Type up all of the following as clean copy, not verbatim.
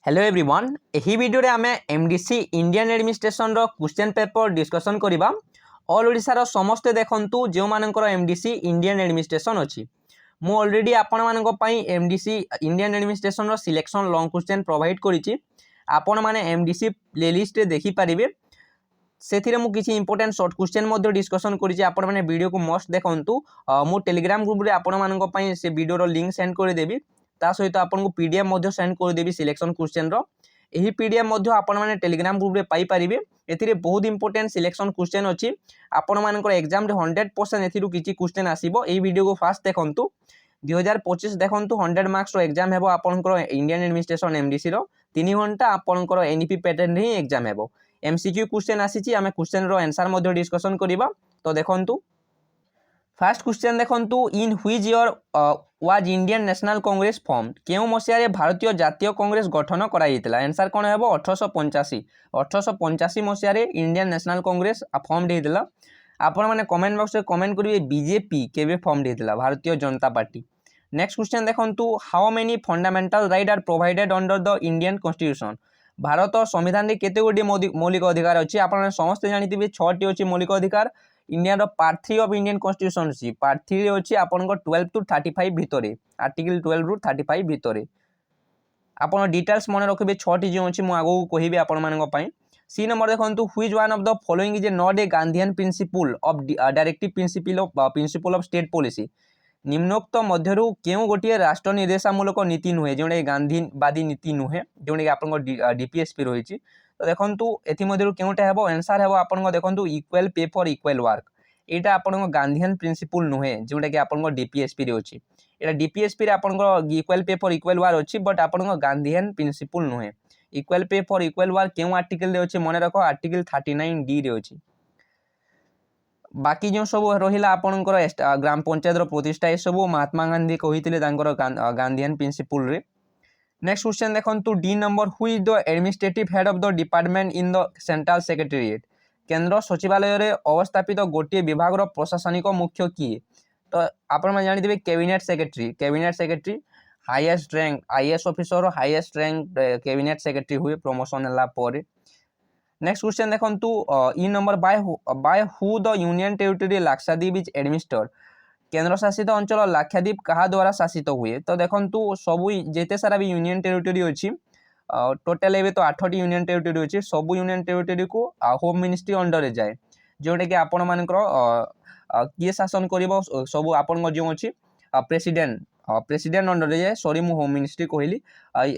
Hello everyone यही video रे आमे एमडीसी इंडियन एडमिनिस्ट्रेशन रो क्वेश्चन पेपर डिस्कशन करिबा। ऑल ओडिसा रो समस्ते देखंतु जो मानकर एमडीसी इंडियन एडमिनिस्ट्रेशन अछि। मु ऑलरेडी आपण मानक पई एमडीसी इंडियन एडमिनिस्ट्रेशन रो सिलेक्शन लॉन्ग क्वेश्चन प्रोवाइड करिछि। आपण माने एमडीसी प्लेलिस्ट रे देखि परिबे। सेथिरे मु किछि इंपोर्टेंट शॉर्ट क्वेश्चन मध्ये डिस्कशन करिछि। आपण माने वीडियो को मस्ट देखंतु। मु टेलीग्राम ग्रुप रे आपण मानक पई से वीडियो रो लिंक सेंड कर देबी। ता सहित आपको पीडीएफ मध्य सेंड कर देबी सिलेक्शन क्वेश्चन रो। यही पीडीएफ मध्य आपण माने टेलीग्राम ग्रुप रे पाई परिबे। एथिरे बहुत इंपोर्टेंट सिलेक्शन क्वेश्चन अछि। आपण मानकर एग्जाम रे 100% एथिरु किछि क्वेश्चन आसीबो। एही वीडियो को फास्ट देखंतु। 2025 देखंतु 100 मार्क्स रो एग्जाम हेबो आपनकर इंडियन एडमिनिस्ट्रेशन एमडीसी रो 3 घंटा आपनकर एनईपी पैटर्न रे एग्जाम हेबो। एमसीक्यू क्वेश्चन आसीछि। आमे क्वेश्चन रो आंसर मध्य डिस्कशन करिबा। तो देखंतु फर्स्ट क्वेश्चन देखंतु in which year was Indian National Congress form. केउ मसिया भारतीय जातीय कांग्रेस गठन कराइतिला। आंसर कोन हेबो 1885 मसिया इंडियन नेशनल कांग्रेस फॉर्म देइतिला। आपण माने कमेंट बॉक्स रे कमेंट करिवे बीजेपी केबे फॉर्म देइतिला। Bharatiya Janata party. Next question देखंतु how many fundamental right are provided under the Indian constitution. भारत संविधान रे केते गोटी मौलिक अधिकार अछि। आपण समस्त जानिथिबे 6 टी अछि मौलिक अधिकार। इंडिया रो पार्ट 3 ऑफ इंडियन कॉन्स्टिट्यूशन अछि। पार्ट 3 रे अछि आपनकर 12 टू 35 भितरे। आर्टिकल 12 रु 35 भितरे आपण डिटेल्स मन रखिबे। 6 टी जो अछि मु आगो कहिबे आपण मानक पई। सी नंबर देखंतु which one of the following is not a Gandhian principle of directive principle of state policy. निम्नोक्त मध्यरु केउ गोटिए राष्ट्र निर्देशामूलक नीति नुहे जोडे गांधीवादी नीति नुहे जोडे आपनकर डीपीएसपी रहिछि। तो देखंतु एथि मध्यरु केउटा हेबो आंसर हेबो आपनकर देखंतु equal pay for equal work. एटा आपनकर गांधीयन प्रिंसिपल नुहे जोडा कि आपनकर डीपीएसपी रे अछि। एटा डीपीएसपी रे आपनकर equal pay for equal work अछि बट आपनकर गांधीयन प्रिंसिपल नुहे। Equal pay for equal work केउ आर्टिकल रे अछि मने रखो आर्टिकल 39 डी रे अछि। बाकी जो सब रहिला आपनकर ग्राम पंचायत रो प्रतिष्ठा ए सब महात्मा गांधी कहिथिले तांकर गांधीयन प्रिंसिपल रे। नेक्स्ट क्वेश्चन देखंतु D number who is the administrative head of the department in the central secretariat. केंद्र सचिवालय रे अवस्थापित गोटे विभाग रो प्रशासनिक मुख्य किए। तो आपण माने जानि दिबे cabinet secretary. Cabinet secretary highest rank IAS officer रो हाईएस्ट रैंक कैबिनेट सेक्रेटरी हुए प्रमोशन हला परे। नेक्स्ट क्वेश्चन देखंतु E number by who the union territory Lakshadweep is administered. केंद्र शासित अंचल लाक्षाद्वीप कहा द्वारा शासित हुए। तो देखंतु सबु जेते सारा भी यूनियन टेरिटरी अछि टोटल एबे तो 8 टी यूनियन टेरिटरी अछि। सबु यूनियन टेरिटरी को होम मिनिस्ट्री अंडर रे जाय जोडे कि आपण मानकर किए शासन करिवो सबु आपण जो अछि प्रेसिडेंट अंडर रे जाय। सॉरी मु होम मिनिस्ट्री कहली।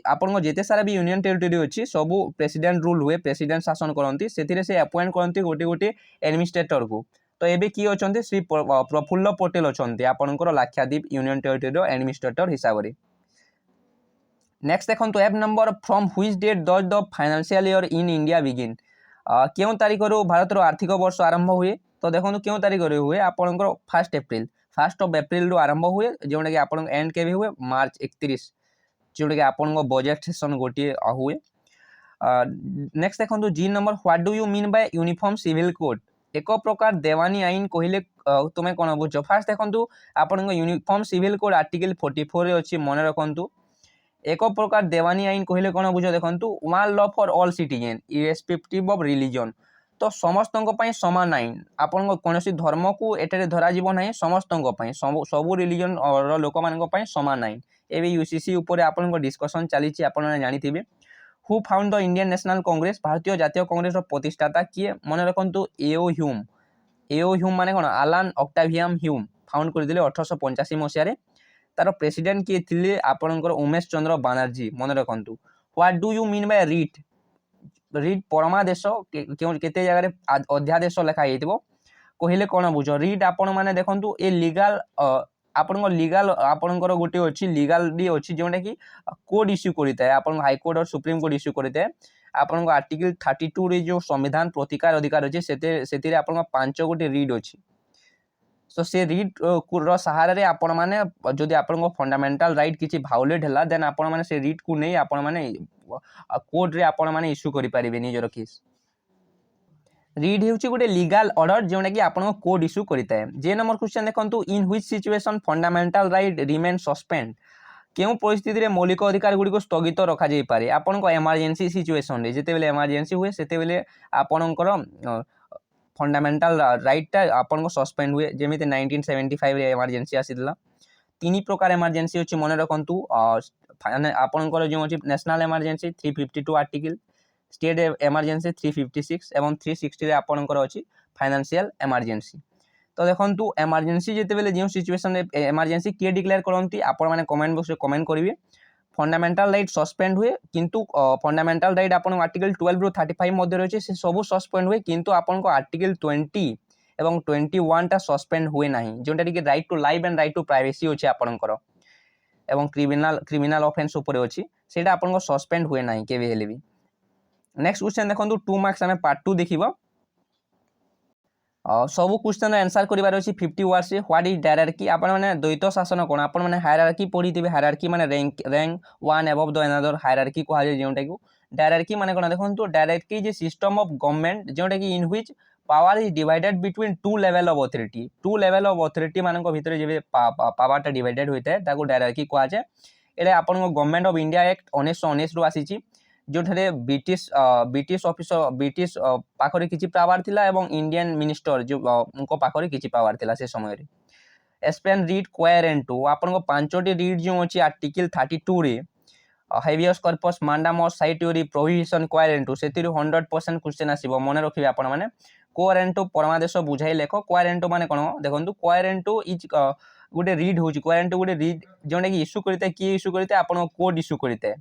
आपण जेते सारा भी यूनियन टेरिटरी अछि सबु प्रेसिडेंट रूल हुए। प्रेसिडेंट शासन करंती सेथिरे से अपॉइंट करंती गोटे गोटे एडमिनिस्ट्रेटर को। तो एबे की अछंती श्री प्रफुल्ल पटेल अछंती आपनकर लाक्षाद्वीप यूनियन टेरिटरी रो एडमिनिस्ट्रेटर हिसाब रे। नेक्स्ट देखंतु F number from which date does the financial year in India begin. केउ तारिख रो भारत रो आर्थिक वर्ष आरंभ हुए। तो देखंतु केउ तारिख रे हुए आपनकर 1 अप्रैल रो आरंभ हुए जोडा कि आपन एंड केबे हुए मार्च 31 जोडा कि आपनकर बजट सेशन गोटी हुए। नेक्स्ट देखंतु G number what do you mean by uniform civil code. एक प्रकार देवानी आईन कहले तुमे कोन बुझ। फास्ट देखंतु आपनकर यूनिफॉर्म सिविल कोड आर्टिकल 44 रे अछि मन रखंतु। एक प्रकार देवानी आईन कहले कोन बुझ देखंतु one law for all citizen irrespective of religion. तो समस्तंक पई समान आईन आपन कोनोसी धर्म को एटेरे धरा जीव नाही। समस्तंक पई सबु रिलीजन रो लोक मानक पई समान आईन। एबे यूसीसी ऊपर आपन डिस्कशन चलीछि आपन जानिथिबे। Who found the Indian National Congress. भारतीय जातीय कांग्रेस रो प्रतिष्ठाता किए मन रखंतु एओ ह्यूम। एओ ह्यूम माने कोन आलान ऑक्टावियम ह्यूम फाउंड कर दिले 1885 मसिया रे। तार प्रेसिडेंट किए थिले आपनकर उमेश चंद्र बनर्जी मन रखंतु। What do you mean by writ. Writ परमादेश केते जगह रे अध्यादेश लिखा हेतिबो कहले कोन बुझ। रीट आपण माने देखंतु ए लीगल आपन लीगल आपनकर गोटे अछि लीगल डी अछि जोंडा कि कोड इश्यू करिता है। आपन हाई कोर्ट और सुप्रीम कोर्ट इश्यू करिता है। आपन आर्टिकल 32 रे जो संविधान प्रतिकार अधिकार अछि सेतिरे आपन 5 गोटे रीड अछि। तो से रीड रो सहारा रे आपण माने जदि आपण फंडामेंटल राइट किछि भायोलेट हला देन आपण माने से रीड को नै आपण माने कोर्ट रे आपण माने इश्यू करि परिबे निजर केस। रीड हेउची गोटे लीगल ऑर्डर जोंडा कि आपण कोड इश्यू करिता है। जे नंबर क्वेश्चन देखंतु in which situation fundamental right remain suspend. केउं परिस्थिति रे मौलिक अधिकार गुडी को स्थगित रखा जाई पारे आपनको इमरजेंसी सिचुएशन रे जेते बेले इमरजेंसी हुए सेते बेले आपनकर फंडामेंटल राइट टा आपनको सस्पेंड हुए जेमिति 1975 रे इमरजेंसी आसीला तीन प्रकार इमरजेंसी अछि मने रखंतु आपनकर जो अछि national emergency 352 article state emergency 356 एवं 360 रे आपनकर अछि फाइनेंशियल इमरजेंसी तो देखंतु इमरजेंसी जेते बेले जो सिचुएशन रे इमरजेंसी के डिक्लेयर करंती आपण माने कमेंट बॉक्स रे कमेंट करिवे फंडामेंटल राइट सस्पेंड हुए किंतु फंडामेंटल राइट आपण आर्टिकल 12 रो 35 मध्ये रहै छै से सब सस्पेंड हुए किंतु आपण को आर्टिकल 20 एवं 21 टा सस्पेंड हुए नाही जोंटा कि right to life and right to privacy अछि आपनकर एवं क्रिमिनल ऑफेंस ऊपर अछि सेटा आपन को सस्पेंड हुए नाही केबे हेले भी नेक्स्ट क्वेश्चन देखंतु 2 मार्क्स हमें पार्ट 2 देखिबो सब क्वेश्चन आंसर करिवार अछि 50 वर्ड से व्हाट इज हायरार्की आपण माने द्वैत शासन कोन आपण माने हायरार्की पढी दिबे हायरार्की माने rank one above the another hierarchy को हाजे जेउटा कि हायरार्की माने कोन देखंतु हायरार्की जे सिस्टम ऑफ गवर्नमेंट जेउटा कि in which power is divided between two level of authority मानक भितर जेबे पावर टा डिवाइडेड होइते ताको हायरार्की को हाजे एले आपण गवर्नमेंट ऑफ इंडिया एक्ट 1919 रु आसीची जोठारे ब्रिटिश ऑफिसर ब्रिटिश पाखरे किछि पावर थिला एवं इंडियन मिनिस्टर जो उनको पाखरे किछि पावर थिला से समय रे एसपेन रीड क्वायर एंड टू आपन को पांचोटी रीड जो अछि आर्टिकल 32 रे habeas corpus mandamus certiorari prohibition quo and to सेतिरु 100% क्वेश्चन आसीबो मने रखिबे आपन माने क्वायर एंड टू परमादेश बुझाई लेखो क्वायर एंड टू माने कोन देखंतु क्वायर एंड टू इज गुटे रीड होची क्वायर एंड टू गुटे रीड जोने कि इशू करते की इशू करते आपन कोड इशू करते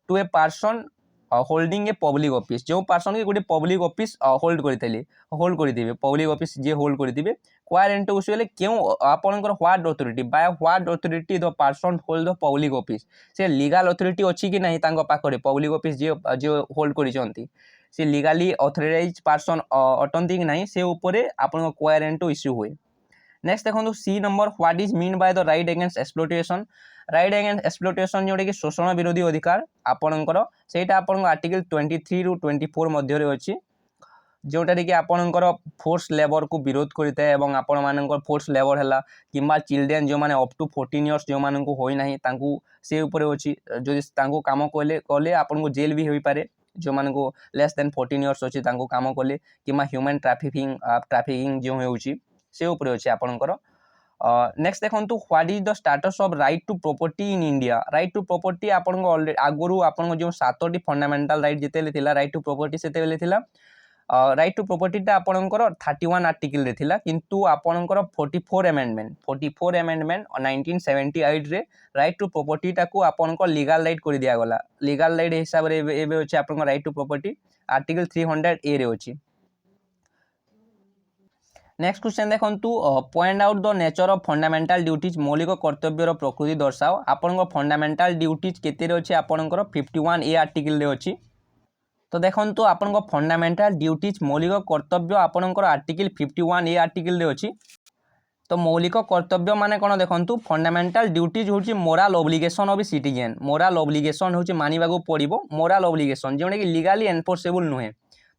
to a person holding a public office जो पर्सन के गोटे पब्लिक ऑफिस होल्ड करथिबे पब्लिक ऑफिस जे होल्ड करथिबे क्वायर एंड टू इशू ले क्यों आपनकर what authority by what authority the person hold the public office से लीगल अथॉरिटी अछि कि नहीं तांको पाखरे पब्लिक ऑफिस जे जो होल्ड करिसंती से लीगली ऑथराइज्ड पर्सन अटंती कि नहीं से ऊपर आपन क्वायर एंड टू इशू हुए नेक्स्ट देखो C number what is mean by the right against exploitation right against exploitation जोटे कि शोषण विरोधी अधिकार आपनकर सेटा आपन आर्टिकल 23 रु 24 मध्य रे अछि जोटा कि आपनकर फोर्स लेबर को विरोध करते एवं आपण मानकर फोर्स लेबर हला किंबा चिल्ड्रेन जो माने अप टू 14 इयर्स जो मानन को होई नाही तांकू से ऊपर अछि जदि तांकू काम कोले आपन को जेल भी होई पारे जो मान को लेस देन 14 इयर्स अछि तांकू काम कोले किंबा ह्यूमन ट्रैफिकिंग जो होउची से ऊपर अछि आपनकर नेक्स्ट देखंतु what is the status of right to property in India right to property आपन को ऑलरेडी आगुरु आपन जो 7टी फंडामेंटल राइट जेतेले थिला राइट टू प्रॉपर्टी सेतेले थिला राइट टू प्रॉपर्टी टा आपनकर 31 आर्टिकल रे थिला किंतु आपनकर 44 अमेंडमेंट 1978 रे राइट टू प्रॉपर्टी टा को आपनकर लीगल राइट कर दिया गला लीगल राइट हिसाब रे एबे अछि आपनकर राइट टू प्रॉपर्टी आर्टिकल 300 ए रे अछि नेक्स्ट क्वेश्चन देखंतु point out the nature of fundamental duties मौलिक कर्तव्यर प्रकृति दर्शाओ आपनकर फंडामेंटल ड्यूटीज केते रे अछि आपनकर 51 ए आर्टिकल रे अछि तो देखंतु आपनकर फंडामेंटल ड्यूटीज मौलिक कर्तव्य आपनकर आर्टिकल 51 ए आर्टिकल रे अछि तो मौलिक कर्तव्य माने कोन देखंतु फंडामेंटल ड्यूटीज होची moral obligation of citizen moral obligation होची मानिबा को पड़िबो मोरल ऑब्लिगेशन जेने कि लीगली एनफोर्सेबल नुहे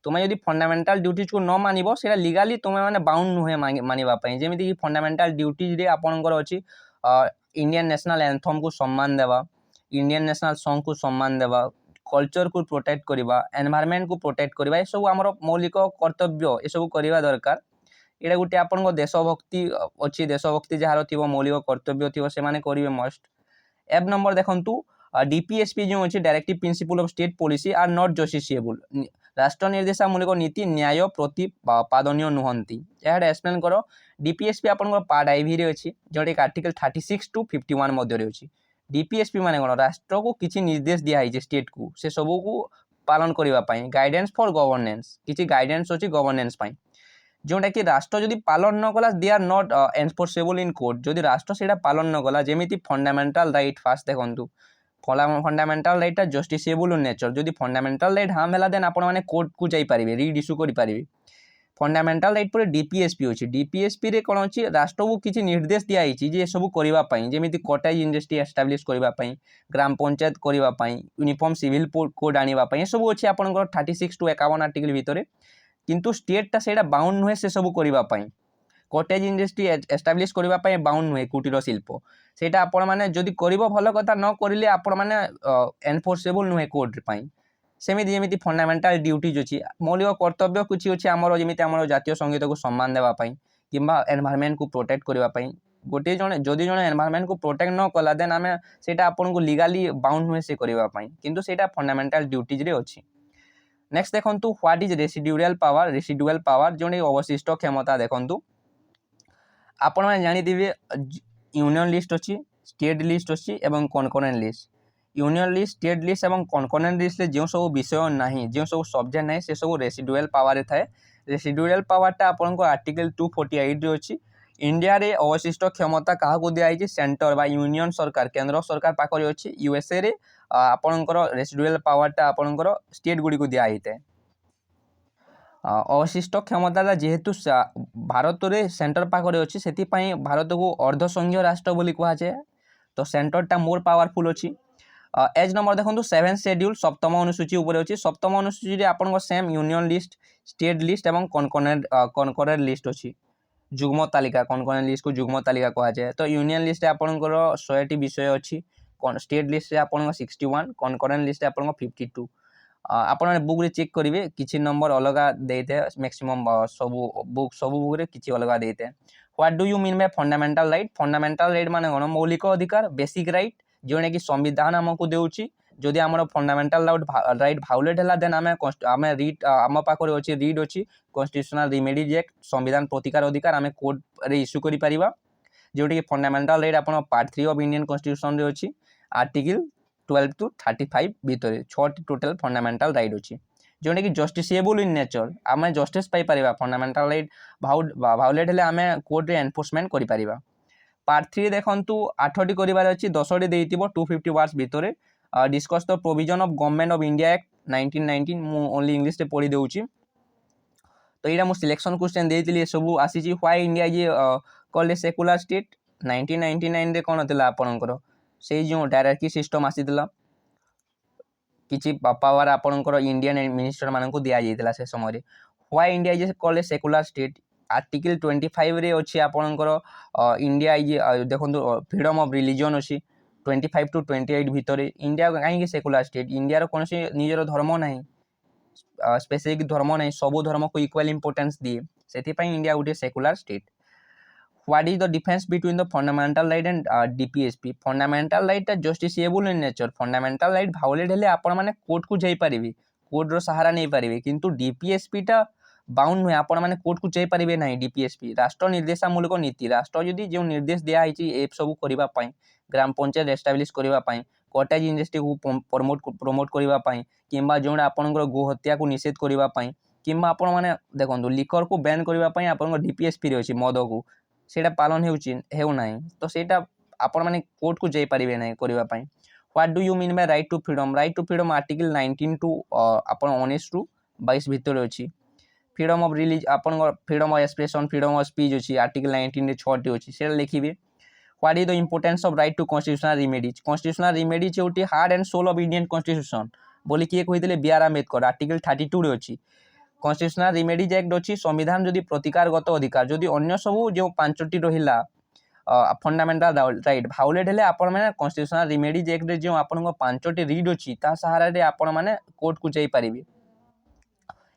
तुम्हें यदि फंडामेंटल ड्यूटीज को न मानिबो सेटा लीगली तुम्हें माने बाउंड नुहे मानिबा पई जेमिति कि फंडामेंटल ड्यूटीज रे आपनकर अछि इंडियन नेशनल एंथम को सम्मान देबा इंडियन नेशनल सॉन्ग को सम्मान देबा कल्चर को प्रोटेक्ट करबा एनवायरनमेंट को प्रोटेक्ट करबा ए सब हमर मौलिक कर्तव्य ए सब करबा दरकार एटा गुटे आपन देशभक्ति अच्छी देशभक्ति जार थी मौलिक कर्तव्य थी से माने करेंगे मस्ट एफ नंबर देखंतु डीपीएसपी जो अच्छी directive principle of state policy are not justiciable राष्ट्र निर्देशामूलक नीति न्याय प्रतिपादनीय नुहंती यार एक्सप्लेन करो डीपीएसपी आपन पार्ट आईवी रे अछि जोटे आर्टिकल 36 टू 51 मध्य रे अछि डीपीएसपी माने कोन राष्ट्र को किछि निर्देश दिया है स्टेट को से सब को पालन करबा पई गाइडेंस फॉर गवर्नेंस किछि गाइडेंस अछि गवर्नेंस पई जोटा कि राष्ट्र जदि पालन न कला दे are not enforceable in court जदि राष्ट्र सेटा पालन न कला जेमिति फंडामेंटल राइट फास्ट देखंतु fundamental right justiciable in nature जदि फंडामेंटल राइट हाम होला देन आपण माने कोर्ट को जाई पारिबे रीड इशू करि पारिबे फंडामेंटल राइट पर डीपीएसपी अछि डीपीएसपी रे कोन अछि राष्ट्र को किछि निर्देश दिया आइछि जे सब करिबा पई जेमिति कॉटेज इंडस्ट्री एस्टैब्लिश करिबा पई ग्राम पंचायत करिबा पई यूनिफॉर्म सिविल कोड आनिबा पई सब अछि आपनकर 36 टू 51 आर्टिकल भितरे किंतु स्टेट टा सेटा बाउंड नुहे से सब करिबा पई कटेज इंडस्ट्री एस्टाब्लिश करबा पई बाउंड नुहे कुटीर शिल्प सेटा आपण माने जदि करिवो भल कथा न करिले आपण माने एनफोर्सेबल नुहे कोर्ट पई सेमिति जेमिति फंडामेंटल ड्यूटीज अछि मौलिक कर्तव्य कुछ अछि हमर जेमिति हमर जातीय संगीत को सम्मान देबा पई किंबा एनवायरनमेंट को प्रोटेक्ट करबा पई गोटे जने जदि जने एनवायरनमेंट को प्रोटेक्ट न कला देन आमे सेटा आपण को लीगली बाउंड नुहे से करबा पई किंतु सेटा फंडामेंटल ड्यूटीज रे अछि। नेक्स्ट देखंतु व्हाट इज रेसिडुअल पावर जोने अवशिष्ट क्षमता देखंतु आपण माने जानि दिबे यूनियन लिस्ट अछि स्टेट लिस्ट अछि एवं concurrent list union list state list एवं कॉन्करेंट लिस्ट जो सब विषय नाही जो सब सब्जेक्ट नाही से सब रेसिडुअल पावर रे थाए रेसिडुअल पावर टा आपण को आर्टिकल 248 रे अछि इंडिया रे अवशिष्ट क्षमता काहा को दिया आइछि सेंटर बा यूनियन सरकार केंद्र सरकार पाखरे अछि यूएसए रे आपणकर रेसिडुअल पावर टा आपणकर स्टेट गुडी को दिया आइते अवशिष्ट क्षमता जेहेतु भारत रे सेंटर पाखरे अछि सेति पई भारत को अर्ध संघीय राष्ट्र बोली कहा जाय तो सेंटर टा मोर पावरफुल अछि। एज नंबर देखंतु 7 शेड्यूल सप्तम अनुसूची ऊपर अछि सप्तम अनुसूची रे आपन को same union list state list एवं कॉन्करेंट लिस्ट अछि जुग्म तालिका कॉन्करेंट लिस्ट को जुग्म तालिका कहा जाय तो यूनियन लिस्ट रे आपन को 100 टी विषय अछि स्टेट लिस्ट रे आपन को 61 कॉन्करेंट लिस्ट रे आपन को 52 आपण बुक रे चेक करिवे किछि नंबर अलगा देते मैक्सिमम सब बुक रे किछि अलगा देते what do you mean bye fundamental right माने गण मौलिक अधिकार बेसिक राइट जोने कि संविधान हमको देउची जदि हमर फंडामेंटल राइट भायोलेट हला देन आमे रीड आम पाखरे अछि रीड अछि कॉन्स्टिट्यूशनल रेमेडीज एक्ट संविधान प्रतिकार अधिकार आमे कोर्ट रे इश्यू करि परिबा जोटी कि फंडामेंटल राइट आपण पार्ट 3 ऑफ इंडियन कॉन्स्टिट्यूशन रे अछि आर्टिकल 12 टू 35 भितर 6 टोटल फंडामेंटल राइट अछि जोने कि जस्टिसेबल इन नेचर आमे जस्टिस पाई परिबा फंडामेंटल राइट भायोलेट हले आमे कोर्ट रे एनफोर्समेंट करि परिबा। पार्ट 3 देखंतु 8टी करिबार अछि 10टी देइतिबो 250 वर्ड्स भितरे discuss the provision of government of India act 1919 मु ओनली इंग्लिश रे पढि देउची तो एटा मु सिलेक्शन क्वेश्चन देइतिली सब आसी छी why India is called a secular state 1999 रे कोन थिला आपनकर से जो डायरेक्टरी सिस्टम आसीतिला किछि पावर आपनकर इंडियन मिनिस्टर मानन को दिया जाइतिला से समय रे why India is called a secular state article 25 रे अछि आपनकर इंडिया इज देखंतु फ्रीडम ऑफ रिलीजन अछि 25 टू 28 भितरे इंडिया काहे सेकुलर स्टेट इंडिया रो कोनसी निजर धर्म नाही स्पेसिफिक धर्म नाही सब धर्म को इक्वल इंपोर्टेंस दिए सेति पई इंडिया उठे secular state. What is the difference between the fundamental right and DPSP fundamental right justiciable in nature fundamental right violate हेले आपण माने कोर्ट को जाई परिबे कोर्ट रो सहारा नै परिबे किंतु डीपीएसपी टा बाउंड हुए आपण माने कोर्ट को जाई परिबे नाही डीपीएसपी राष्ट्र निर्देशामूलक नीति राष्ट्र जदी जो निर्देश दिया आइछि ए सब करबा पई ग्राम पंचायत एस्टाब्लिश करबा पई कटेज इंडस्ट्री को प्रमोट करबा पई किंबा जोडा आपनकर गो हत्या को निषेध करबा पई किंबा आपण माने देखंतु लिकर को बैन करबा पई आपनकर डीपीएसपी रे अछि मद को सेटा पालन हेउ नाही तो सेटा आपण माने कोर्ट को जाई परिबे नाही करबा पई। What do you mean by right to freedom article 19 to आपण 19 टू 22 भितर अछि फ्रीडम ऑफ रिलीज आपण freedom of expression freedom of speech अछि आर्टिकल 19 रे 6 टी अछि सेटा लिखिबे। What is the importance of right to constitutional remedies होटी heart and soul of Indian constitution बोली किए कहितले बीआर आंबेडकर आर्टिकल 32 रे अछि कॉन्स्टिट्यूशनल रेमेडीज एक्ट अछि संविधान जदि प्रतिकारगत अधिकार जदि अन्य सब जो 5टी रहिला फंडामेंटल राइट भायोलेट हेले आपण माने कॉन्स्टिट्यूशनल रेमेडीज एक्ट रे जो आपण को 5टी रीड अछि ता सहारा रे आपण माने कोर्ट को जाई परिबे।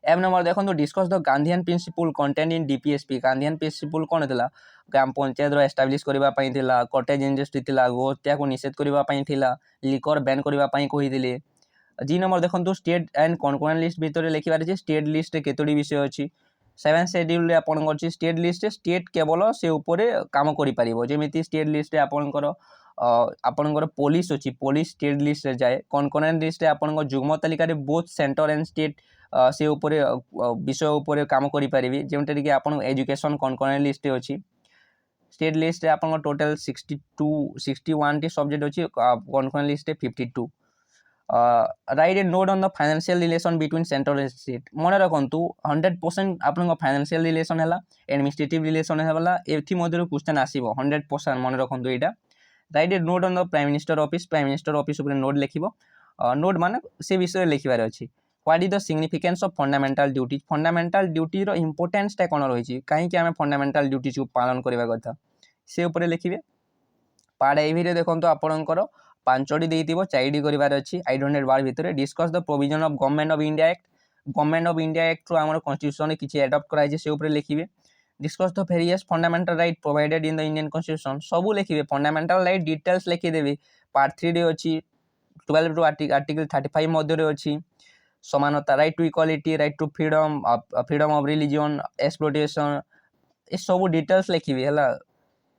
एम नंबर देखो discuss the Gandhian principle content in DPSP Gandhian principle कौन थिला ग्राम पंचायत रो एस्टाब्लिश करबा पई थिला कटेज इंडस्ट्री थिला गो हत्या को निषेध करबा पई थिला लिकर बैन करबा पई कहिदिले। जी नंबर देखो स्टेट एंड कॉन्करेंट लिस्ट भितर लिखिबार अछि स्टेट लिस्ट रे केतोडी विषय अछि 7 शेड्यूल रे आपन अछि स्टेट लिस्ट स्टेट केवल से ऊपर काम करि परिबो जेमिति स्टेट लिस्ट रे आपनकर पुलिस अछि पुलिस स्टेट लिस्ट रे जाय कॉन्करेंट लिस्ट रे आपन जुग्म तालिका रे बोथ सेंटर एंड स्टेट से ऊपर विषय ऊपर काम करि परिबे जेमते कि आपन एजुकेशन कॉन्करेंट लिस्ट अछि स्टेट लिस्ट रे आपन टोटल 61 टी सब्जेक्ट अछि कॉन्करेंट लिस्ट रे 52 right A note on the financial relation between centre and state मन रखंतु 100% आपन फाइनेंशियल रिलेशन हला एडमिनिस्ट्रेटिव रिलेशन हला एथि मधुर क्वेश्चन आसीबो 100% मन रखंतु एटा right A note on the prime minister office ऊपर नोट लिखिबो नोट माने से विषय लिखिबार अछि what is the সিଗ୍নিফিକେନ୍ସ of fundamental duty fundamental ଡ୍ୟୁଟିର ଇମ୍ପୋର୍ଟାନ୍ସଟା କ'ଣ ରହିଛି, କାହିଁକି ଆମେ ଫଣ୍ଡାମେଣ୍ଟାଲ ଡ୍ୟୁଟିକୁ ପାଳନ କରିବା କଥା ସେ ଉପରେ ଲେଖିବେ। ପାର୍ଟ ଏଭିରେ ଦେଖନ୍ତୁ ଆପଣଙ୍କର 5ଟି ଦେଇଥିବ, 4ଟି କରିବାର ଅଛି 800 ୱାର୍ଡ ଭିତରେ। Discuss the provision of Government of India Act, Government of India ଆକ୍ଟରୁ ଆମର କନଷ୍ଟିଟ୍ୟୁସନରେ କିଛି ଆଡପ୍ଟ କରାଯାଇଛି ସେ ଉପରେ ଲେଖିବେ। Discuss the various fundamental right provided in the Indian constitution, ସବୁ ଲେଖିବେ। ଫଣ୍ଡାମେଣ୍ଟାଲ ରାଇଟ୍ ଡିଟେଲ୍ସ ଲେଖିଦେବେ। ପାର୍ଟ 3ରେ ଅଛି 12 ଟୁ ଆର୍ଟିକଲ 35 ମଧ୍ୟରେ ଅଛି ସମାନତା, right to equality, right to freedom, freedom of religion, exploitation, ଏସବୁ ଡିଟେଲ୍ସ ଲେଖିବେ ହେଲା।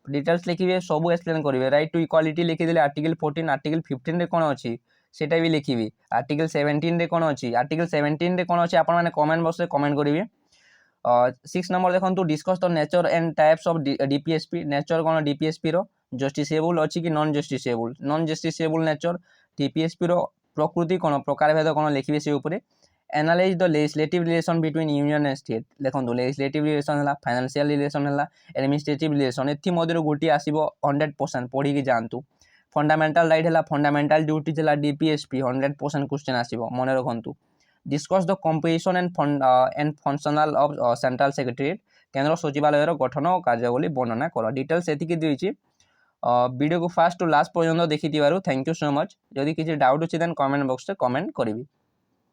ডিটেলস লিখিবে, সবু এক্সপ্লেন করবে। রাইট টু ইক্ୱାଲିটি লিখিদেলে আর্টিকল 14, আর্টিকল 15রে কোণ অছি সেটা বি লিখিবে। আর্টিকল 17রে কোণ অছি, আর্টিকল 17রে কোণ অছি আপনার কমেন্ট বক্সে কমেন্ট করবে। 6 নম্বর দেখুন discuss the nature and types of DPSP, nature কোণ ডিপিএসপির, জস্টিসেবল অছি কি নন জস্টিসেবল, নন জস্টিসেবল নেচর, ডিপিএসপির প্রকৃতি কোণ, প্রকারভেদ কোণ লিখিবে সে উপরে। Analyse the legislative relation between union and state, देखो लेजिस्लेटिव रिलेसन है, फाइनेंशियल रिलेसन है, एडमिनिस्ट्रेटिव रिलेसन, एमध्य गोटे आसो 100% पढ़ी जातु। फंडामेंटाल राइट है, फंडामेंटाल ड्यूटीज है डीपीएसपी, 100% क्वेश्चन आसो मन रखु। Discuss the composition and functional of central secretariat, केंद्र सचिवालय गठन और कार्यावली वर्णना कर। डिटेल्स एतिकी देछि। वीडियो को फास्ट टू लास्ट पर्यंत देखि थैंक यू सो मच। जदि किसी डाउट अच्छी देन कमेंट बॉक्स से कमेंट करी।